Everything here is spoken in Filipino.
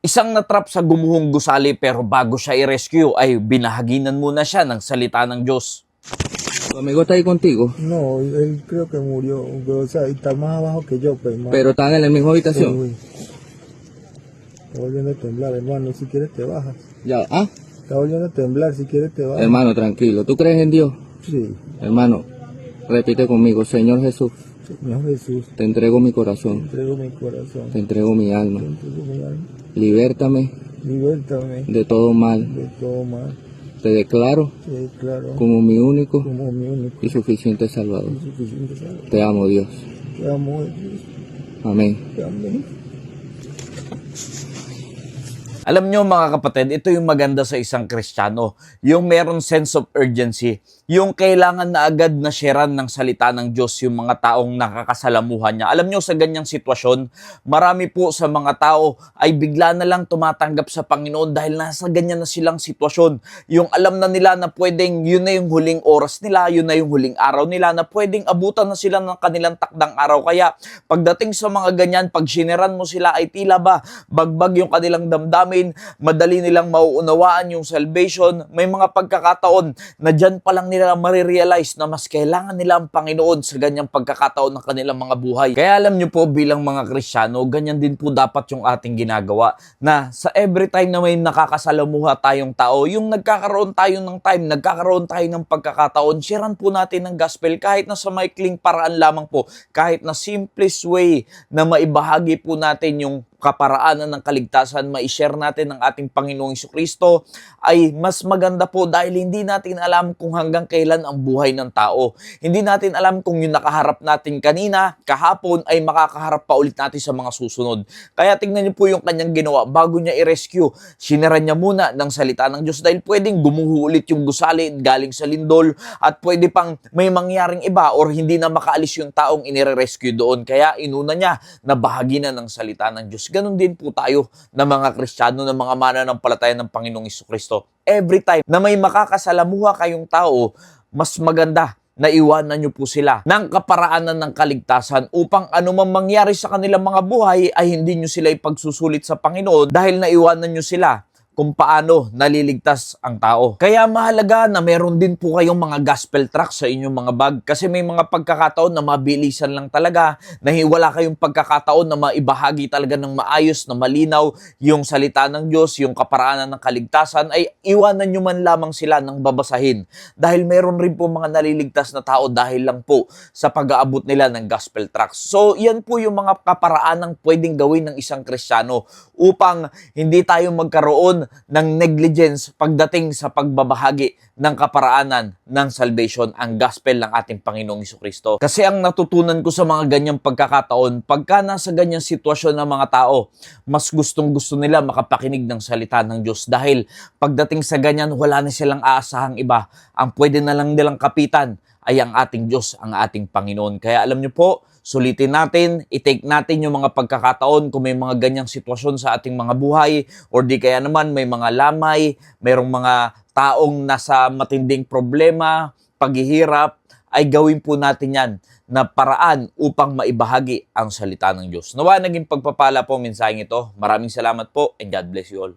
Isang natrap sa gumuhong gusali pero bago siya i-rescue ay binahaginan muna siya ng salita ng Diyos. ¿Tu amigo está ahí contigo? No, él creo que murió, o sea, está más abajo que yo, pues, más. ¿Pero están en la misma Sí, habitación? güey. Está volviendo a temblar, hermano, si quieres te bajas. Ya, ¿ah? Está volviendo a temblar, si quieres te bajas. Hermano, tranquilo. ¿Tú crees en Dios? Sí, Hermano, repite conmigo. Señor Jesús, Señor Jesús, te entrego mi te corazón, entrego mi corazón, te entrego mi te alma. entrego mi alma. Libértame Libértame de todo mal. de todo mal. Te declaro Te declaro como mi único como mi único y suficiente Salvador. y suficiente Salvador. Te amo, Dios. Te amo, Jesús. Amén. Te amo. Alam nyo mga kapatid, ito yung maganda sa isang Kristiyano, yung meron sense of urgency, yung kailangan na agad na sharean ng salita ng Diyos yung mga taong nakakasalamuhan niya. Alam nyo sa ganyang sitwasyon, marami po sa mga tao ay bigla na lang tumatanggap sa Panginoon dahil nasa ganyan na silang sitwasyon. Yung alam na nila na pwedeng yun na yung huling oras nila, yun na yung huling araw nila, na pwedeng abutan na sila ng kanilang takdang araw. Kaya pagdating sa mga ganyan, pag shineran mo sila ay tila ba bagbag yung kanilang damdamin, madali nilang mauunawaan yung salvation. May mga pagkakataon na dyan pa lang nila marirealize na mas kailangan nila ang Panginoon sa ganyang pagkakataon ng kanilang mga buhay. Kaya alam nyo po bilang mga Kristiyano, ganyan din po dapat yung ating ginagawa, na sa every time na may nakakasalamuha tayong tao, yung nagkakaroon tayo ng time, nagkakaroon tayo ng pagkakataon, sharean po natin ng gospel kahit na sa maikling paraan lamang po, kahit na simplest way na maibahagi po natin yung kaparaanan ng kaligtasan, ma-share natin ng ating Panginoong Jesucristo, ay mas maganda po dahil hindi natin alam kung hanggang kailan ang buhay ng tao. Hindi natin alam kung yung nakaharap natin kanina, kahapon, ay makakaharap pa ulit natin sa mga susunod. Kaya tingnan niyo po yung kanyang ginawa. Bago niya i-rescue, sinara niya muna ng salita ng Diyos dahil pwedeng gumuho ulit yung gusali galing sa lindol at pwede pang may mangyaring iba or hindi na makaalis yung taong inire-rescue doon. Kaya inuna niya na bahagi na ng salita ng Diyos. Ganon din po tayo na mga Kristiyano, na mga mananampalataya ng Panginoong Jesucristo. Every time na may makakasalamuha kayong tao, mas maganda na iwanan nyo po sila ng kaparaanan ng kaligtasan upang anumang mangyari sa kanilang mga buhay ay hindi nyo sila ipagsusulit sa Panginoon dahil naiwanan nyo sila kung paano naliligtas ang tao. Kaya mahalaga na meron din po kayong mga gospel tracts sa inyong mga bag kasi may mga pagkakataon na mabilisan lang talaga, na wala kayong pagkakataon na maibahagi talaga ng maayos, na malinaw yung salita ng Diyos, yung kaparaanan ng kaligtasan, ay iwanan nyo man lamang sila ng babasahin. Dahil meron rin po mga naliligtas na tao dahil lang po sa pag-aabot nila ng gospel tracts. So yan po yung mga kaparaanang pwedeng gawin ng isang Kristiyano upang hindi tayo magkaroon ng negligence pagdating sa pagbabahagi ng kaparaanan ng salvation, ang gospel ng ating Panginoong Jesucristo. Kasi ang natutunan ko sa mga ganyang pagkakataon, pagka nasa ganyang sitwasyon ng mga tao, mas gustong-gusto nila makapakinig ng salita ng Diyos dahil pagdating sa ganyan, wala na silang aasahang iba. Ang pwede na lang nilang kapitan ay ang ating Diyos, ang ating Panginoon. Kaya alam niyo po, sulitin natin, i-take natin yung mga pagkakataon kung may mga ganyang sitwasyon sa ating mga buhay or di kaya naman may mga lamay, mayroong mga taong nasa matinding problema, paghihirap, ay gawin po natin yan na paraan upang maibahagi ang salita ng Diyos. Nawa naging pagpapala po ang mensaheng ito. Maraming salamat po and God bless you all.